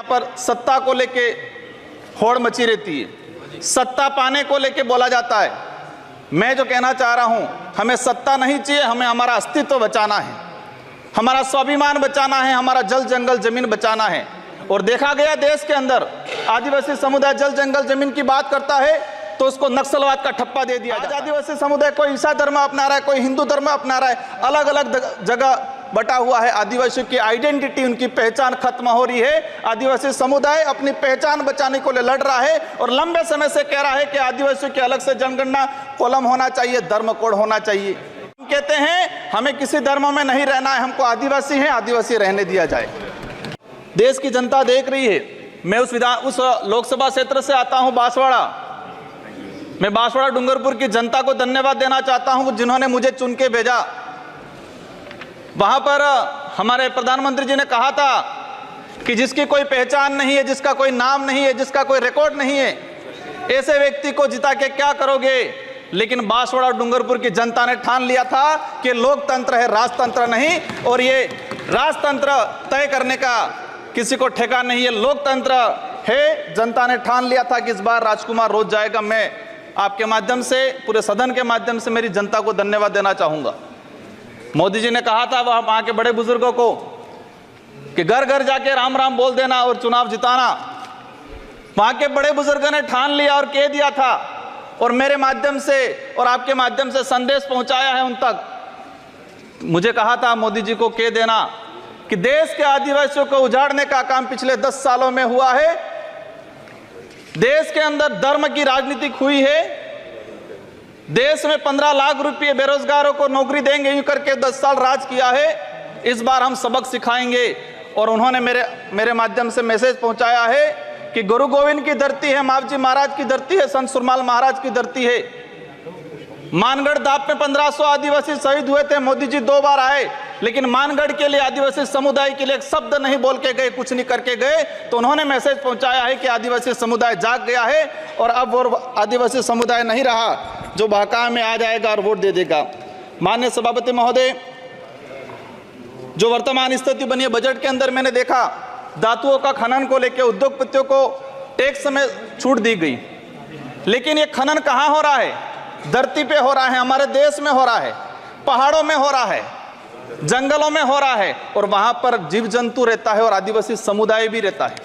यहाँ पर सत्ता को लेके होड़ मची रहती है, सत्ता पाने को लेके बोला जाता है। मैं जो कहना चाह रहा हूं, हमें सत्ता नहीं चाहिए, हमें हमारा अस्तित्व बचाना है, हमारा स्वाभिमान बचाना है, हमारा जल जंगल जमीन बचाना है। और देखा गया देश के अंदर आदिवासी समुदाय जल जंगल जमीन की बात करता है तो उसको नक्सलवाद का ठप्पा दे दिया जाता है। आदिवासी समुदाय कोई ईसाई धर्म अपना रहा है, कोई हिंदू धर्म अपना रहा है, अलग अलग जगह बटा हुआ है। आदिवासियों की आइडेंटिटी, उनकी पहचान खत्म हो रही है। आदिवासी समुदाय अपनी पहचान बचाने को लिए लड़ रहा है और लंबे समय से कह रहा है कि आदिवासियों की अलग से जनगणना कॉलम होना चाहिए, धर्म कोड होना चाहिए। हम कहते हैं हमें किसी धर्म में नहीं रहना है, हमको आदिवासी है, आदिवासी रहने दिया जाए। देश की जनता देख रही है। मैं उस लोकसभा क्षेत्र से आता हूं, बांसवाड़ा। मैं बांसवाड़ा डूंगरपुर की जनता को धन्यवाद देना चाहता हूं जिन्होंने मुझे चुन के भेजा। वहां पर हमारे प्रधानमंत्री जी ने कहा था कि जिसकी कोई पहचान नहीं है, जिसका कोई नाम नहीं है, जिसका कोई रिकॉर्ड नहीं है, ऐसे व्यक्ति को जिता के क्या करोगे। लेकिन बांसवाड़ा डूंगरपुर की जनता ने ठान लिया था कि लोकतंत्र है, राजतंत्र नहीं। और ये राजतंत्र तय करने का किसी को ठेका नहीं है, लोकतंत्र है। जनता ने ठान लिया था कि इस बार राजकुमार रोज जाएगा। मैं आपके माध्यम से, पूरे सदन के माध्यम से मेरी जनता को धन्यवाद देना चाहूंगा। मोदी जी ने कहा था वहां के बड़े बुजुर्गों को कि घर घर जाके राम राम बोल देना और चुनाव जिताना। वहां के बड़े बुजुर्गों ने ठान लिया और कह दिया था, और मेरे माध्यम से और आपके माध्यम से संदेश पहुंचाया है उन तक। मुझे कहा था मोदी जी को कह देना कि देश के आदिवासियों को उजाड़ने का काम पिछले 10 सालों में हुआ है। देश के अंदर धर्म की राजनीति हुई है। देश में 15 लाख रुपए बेरोजगारों को नौकरी देंगे यूं करके 10 साल राज किया है। इस बार हम सबक सिखाएंगे। और उन्होंने मेरे माध्यम से मैसेज पहुंचाया है कि गुरु गोविंद की धरती है, मावजी महाराज की धरती है, संत सुरमाल महाराज की धरती है। मानगढ़ दाप में 1500 आदिवासी शहीद हुए थे। मोदी जी 2 बार आए, लेकिन मानगढ़ के लिए, आदिवासी समुदाय के लिए एक शब्द नहीं बोल के गए, कुछ नहीं करके गए। तो उन्होंने मैसेज पहुंचाया है कि आदिवासी समुदाय जाग गया है और अब वो आदिवासी समुदाय नहीं रहा जो बहका में आ जाएगा और वोट दे देगा। माननीय सभापति महोदय, जो वर्तमान स्थिति बनी है बजट के अंदर, मैंने देखा धातुओं का खनन को लेकर उद्योगपतियों को टैक्स में छूट दी गई। लेकिन ये खनन कहाँ हो रहा है? धरती पे हो रहा है, हमारे देश में हो रहा है, पहाड़ों में हो रहा है, जंगलों में हो रहा है, और वहां पर जीव जंतु रहता है और आदिवासी समुदाय भी रहता है।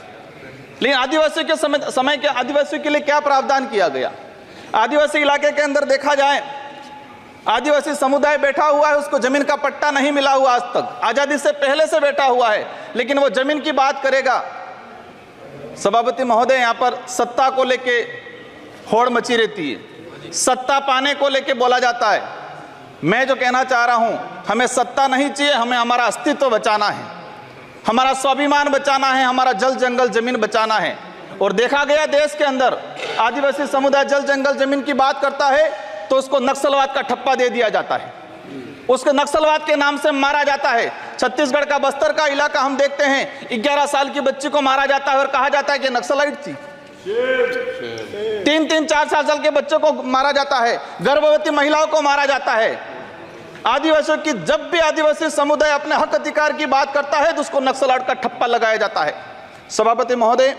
लेकिन आदिवासियों के समय के आदिवासियों के लिए क्या प्रावधान किया गया? आदिवासी इलाके के अंदर देखा जाए, आदिवासी समुदाय बैठा हुआ है, उसको जमीन का पट्टा नहीं मिला हुआ आज तक, आजादी से पहले से बैठा हुआ है, लेकिन वो जमीन की बात करेगा। सभापति महोदय, यहाँ पर सत्ता को लेके होड़ मची रहती है, सत्ता पाने को लेके बोला जाता है। मैं जो कहना चाह रहा हूं, हमें सत्ता नहीं चाहिए, हमें हमारा अस्तित्व बचाना है, हमारा स्वाभिमान बचाना है, हमारा जल जंगल जमीन बचाना है। और देखा गया देश के अंदर आदिवासी समुदाय जल जंगल जमीन की बात करता है तो उसको नक्सलवाद का ठप्पा दे दिया जाता है, उसको नक्सलवाद के नाम से मारा जाता है। छत्तीसगढ़ का बस्तर का इलाका हम देखते हैं, 11 साल की बच्ची को मारा जाता है और कहा जाता है कि नक्सलाइट थी। 3-3, 4 साल के बच्चों को मारा जाता है, गर्भवती महिलाओं को मारा जाता है। आदिवासियों की, जब भी आदिवासी समुदाय अपने हक अधिकार की बात करता है तो उसको नक्सलाइट का ठप्पा लगाया जाता है। सभापति महोदय,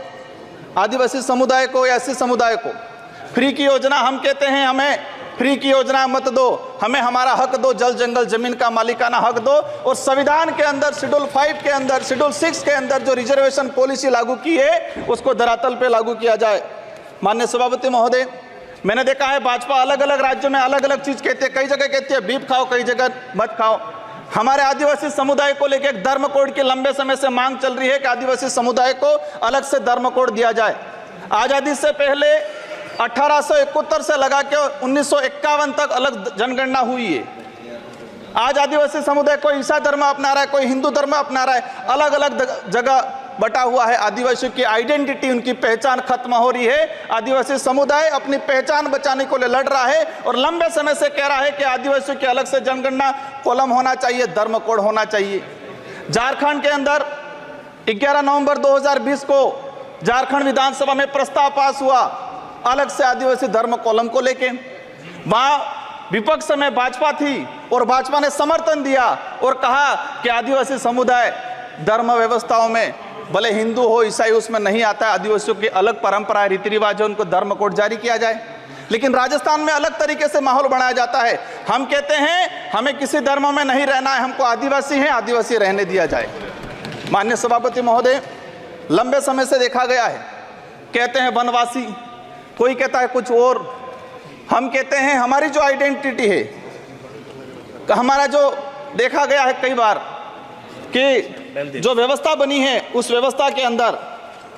आदिवासी समुदाय को या एससी समुदाय को फ्री की योजना, हम कहते हैं हमें फ्री की योजना मत दो, हमें हमारा हक दो, जल जंगल जमीन का मालिकाना हक दो। और संविधान के अंदर शेड्यूल 5 के अंदर, शेड्यूल 6 के अंदर जो रिजर्वेशन पॉलिसी लागू की है उसको धरातल पे लागू किया जाए। माननीय सभापति महोदय, मैंने देखा है भाजपा अलग अलग राज्यों में अलग अलग चीज कहते हैं, कई जगह कहती है बीफ खाओ, कई जगह मत खाओ। हमारे आदिवासी समुदाय को लेकर एक धर्म कोड की लंबे समय से मांग चल रही है कि आदिवासी समुदाय को अलग से धर्म कोड दिया जाए। आजादी से पहले 1871 से लगा के 1951 तक अलग जनगणना हुई है। आज आदिवासी समुदाय कोई ईसाई धर्म अपना रहा है, कोई हिंदू धर्म अपना रहा है, अलग अलग जगह बटा हुआ है। आदिवासियों की आइडेंटिटी, उनकी पहचान खत्म हो रही है। आदिवासी समुदाय अपनी पहचान बचाने को लिए लड़ रहा है और लंबे समय से कह रहा है कि आदिवासियों की अलग से जनगणना कॉलम होना चाहिए, धर्म कोड होना चाहिए। झारखंड के अंदर 11 नवंबर 2020 को झारखंड विधानसभा में प्रस्ताव पास हुआ अलग से आदिवासी धर्म कॉलम को लेके। वहां विपक्ष में भाजपा थी और भाजपा ने समर्थन दिया और कहा कि आदिवासी समुदाय धर्म व्यवस्थाओं में भले हिंदू हो ईसाई उसमें नहीं आता है, आदिवासियों की अलग परंपरा रीति रिवाज है, उनको धर्म कोड जारी किया जाए। लेकिन राजस्थान में अलग तरीके से माहौल बनाया जाता है। हम कहते हैं हमें किसी धर्म में नहीं रहना है, हमको आदिवासी हैं, आदिवासी रहने दिया जाए। माननीय सभापति महोदय, लंबे समय से देखा गया है, कहते हैं वनवासी, कोई कहता है कुछ और। हम कहते हैं हमारी जो आइडेंटिटी है, हमारा जो देखा गया है कई बार कि जो व्यवस्था बनी है उस व्यवस्था के अंदर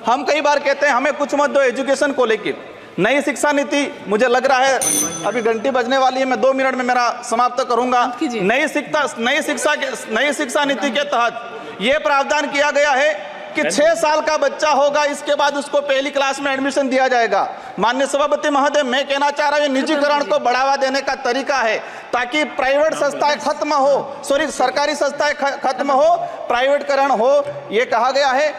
हम कई बार कहते हैं हमें कुछ मत दो एजुकेशन को लेकर। नई शिक्षा नीति, मुझे लग रहा है अभी घंटी बजने वाली है, मैं 2 मिनट में मेरा समाप्त करूंगा। नई शिक्षा नीति के तहत यह प्रावधान किया गया है कि 6 साल का बच्चा होगा, इसके बाद उसको पहली क्लास में एडमिशन दिया जाएगा। माननीय सभापति महोदय, मैं कहना चाह रहा हूं निजीकरण को बढ़ावा देने का तरीका है ताकि प्राइवेट संस्थाएं खत्म हो, सरकारी संस्थाएं खत्म हो, प्राइवेटकरण हो। यह कहा गया है